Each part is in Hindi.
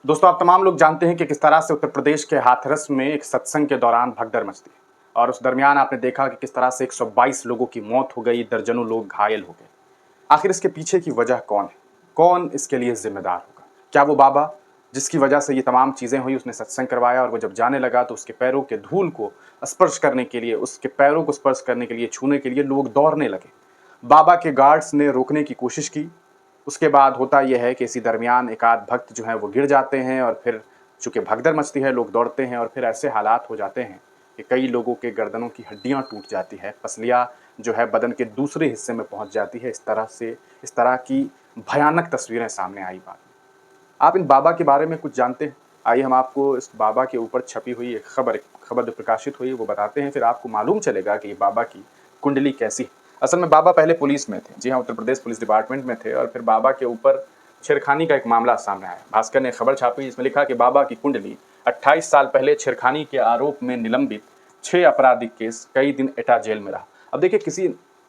दोस्तों, आप तमाम लोग जानते हैं कि किस तरह से उत्तर प्रदेश के हाथरस में एक सत्संग के दौरान भगदड़ मचती है और उस दरमियान आपने देखा कि किस तरह से 122 लोगों की मौत हो गई, दर्जनों लोग घायल हो गए। आखिर इसके पीछे की वजह कौन है? कौन इसके लिए जिम्मेदार होगा? क्या वो बाबा जिसकी वजह से ये तमाम चीज़ें हुई, उसने सत्संग करवाया और वो जब जाने लगा तो उसके पैरों के धूल को स्पर्श करने के लिए, उसके पैरों को स्पर्श करने के लिए, छूने के लिए लोग दौड़ने लगे। बाबा के गार्ड्स ने रोकने की कोशिश की। उसके बाद होता यह है कि इसी दरमियान एक आध भक्त जो हैं वो गिर जाते हैं और फिर चूँकि भगदड़ मचती है, लोग दौड़ते हैं और फिर ऐसे हालात हो जाते हैं कि कई लोगों के गर्दनों की हड्डियाँ टूट जाती है, पसलियाँ जो है बदन के दूसरे हिस्से में पहुँच जाती है। इस तरह की भयानक तस्वीरें सामने आई बाद में। आप इन बाबा के बारे में कुछ जानते हैं? आइए हम आपको इस बाबा के ऊपर छपी हुई एक खबर जो प्रकाशित हुई है वो बताते हैं, फिर आपको मालूम चलेगा कि ये बाबा की कुंडली कैसी है। असल में बाबा पहले पुलिस में थे। जी हाँ, उत्तर प्रदेश पुलिस डिपार्टमेंट में थे और फिर बाबा के ऊपर छेड़खानी का एक मामला सामने आया। भास्कर ने खबर छापी जिसमें लिखा कि बाबा की कुंडली 28 साल पहले छेड़खानी के आरोप में निलंबित 6 आपराधिक केस, कई दिन एटा जेल में रहा। अब देखिए,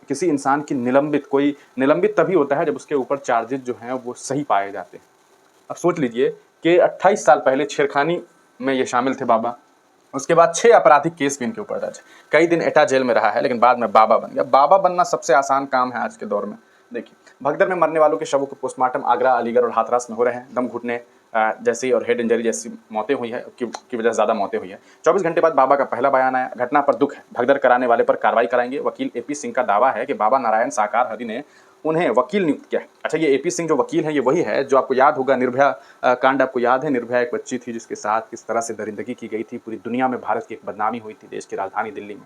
किसी इंसान की कोई निलंबित तभी होता है जब उसके ऊपर चार्जेस जो हैं वो सही पाए जाते हैं। अब सोच लीजिए कि 28 साल पहले छेड़खानी में ये शामिल थे बाबा। उसके बाद 6 आपराधिक केस भी इनके ऊपर दर्ज। कई दिन एटा जेल में रहा है, लेकिन बाद में बाबा बन गया। बाबा बनना सबसे आसान काम है आज के दौर में। देखिए, भगदड़ में मरने वालों के शवों के पोस्टमार्टम आगरा, अलीगढ़ और हाथरस में हो रहे हैं। दम घुटने जैसी और हेड इंजरी जैसी मौतें हुई है, की वजह से ज़्यादा मौतें हुई है। 24 घंटे बाद बाबा का पहला बयान आया। घटना पर दुख है, भगदड़ कराने वाले पर कार्रवाई कराएंगे। वकील एपी सिंह का दावा है कि बाबा नारायण साकार हरि ने उन्हें वकील नियुक्त किया है। अच्छा, ये एपी सिंह जो वकील हैं, ये वही है जो आपको याद होगा, निर्भया कांड आपको याद है? निर्भया एक बच्ची थी जिसके साथ किस तरह से दरिंदगी की गई थी, पूरी दुनिया में भारत की एक बदनामी हुई थी, देश की राजधानी दिल्ली में।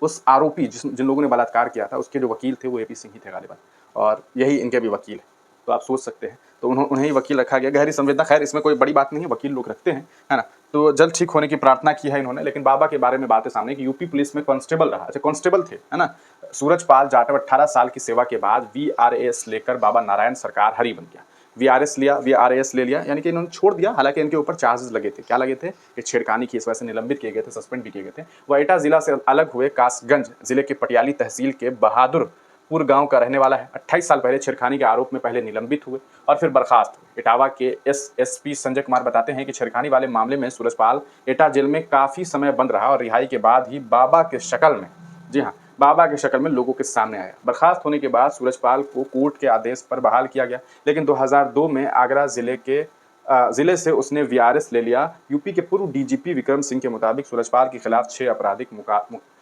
उस आरोपी जिन लोगों ने बलात्कार किया था, उसके जो वकील थे वो एपी सिंह ही थे गालिबा, और यही इनके भी वकील हैं। तो आप सोच सकते हैं, तो उन्हें ही वकील रखा गया। गहरी संवेदना, खैर इसमें कोई बड़ी बात नहीं है, वकील लोग रखते हैं, है ना। तो जल्द ठीक होने की प्रार्थना की है इन्होंने। लेकिन बाबा के बारे में बातें सामने कि यूपी पुलिस में कांस्टेबल रहा। अच्छा, कांस्टेबल थे, है ना। सूरजपाल जाटव 18 साल की सेवा के बाद वीआरएस लेकर बाबा नारायण सरकार हरि बन गया। वीआरएस ले लिया, यानी कि इन्होंने छोड़ दिया। हालांकि इनके ऊपर चार्जेस लगे थे। क्या लगे थे? कि छेड़खानी की, इस वजह से निलंबित किए गए थे, सस्पेंड भी किए गए थे। वह एटा जिला से अलग हुए। कासगंज जिले के पटियाली तहसील के बहादुरपुर गांव का रहने वाला है। 28 साल पहले छेड़खानी के आरोप में पहले निलंबित हुए और फिर बर्खास्त हुए। इटावा के एसएसपी संजय कुमार बताते हैं कि छेड़खानी वाले मामले में सूरजपाल एटा जेल में काफी समय बंद रहा और रिहाई के बाद ही बाबा के शक्ल में, जी हाँ, बाबा की शक्ल में लोगों के सामने आया। बर्खास्त होने के बाद सूरजपाल को कोर्ट के आदेश पर बहाल किया गया, लेकिन 2002 में आगरा जिले से उसने वीआरएस ले लिया। यूपी के पूर्व डीजीपी विक्रम सिंह के मुताबिक सूरजपाल के खिलाफ 6 आपराधिक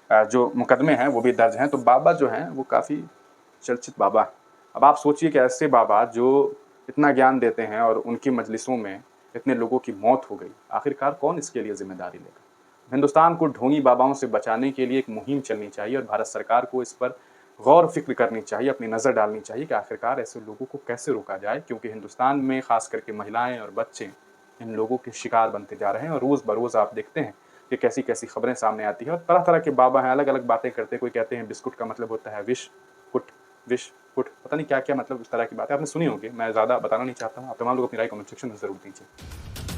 जो मुकदमे हैं वो भी दर्ज हैं। तो बाबा जो हैं वो काफ़ी चर्चित बाबा हैं। अब आप सोचिए कि ऐसे बाबा जो इतना ज्ञान देते हैं और उनकी मजलिसों में इतने लोगों की मौत हो गई, आखिरकार कौन इसके लिए जिम्मेदारी लेगा? हिंदुस्तान को ढोंगी बाबाओं से बचाने के लिए एक मुहिम चलनी चाहिए और भारत सरकार को इस पर गौर फिक्र करनी चाहिए, अपनी नज़र डालनी चाहिए कि आखिरकार ऐसे लोगों को कैसे रोका जाए, क्योंकि हिंदुस्तान में खास करके महिलाएं और बच्चे इन लोगों के शिकार बनते जा रहे हैं। और रोज़ बरोज़ आप देखते हैं कि कैसी कैसी खबरें सामने आती हैं और तरह तरह के बाबा हैं, अलग अलग बातें करते हैं। कोई कहते हैं बिस्कुट का मतलब होता है विश फुट, पता नहीं क्या क्या मतलब, इस तरह की बातें आपने सुनी होगी। मैं ज़्यादा बताना नहीं चाहता हूँ। आप तमाम लोग अपनी राय कमेंट सेक्शन में ज़रूर दीजिए।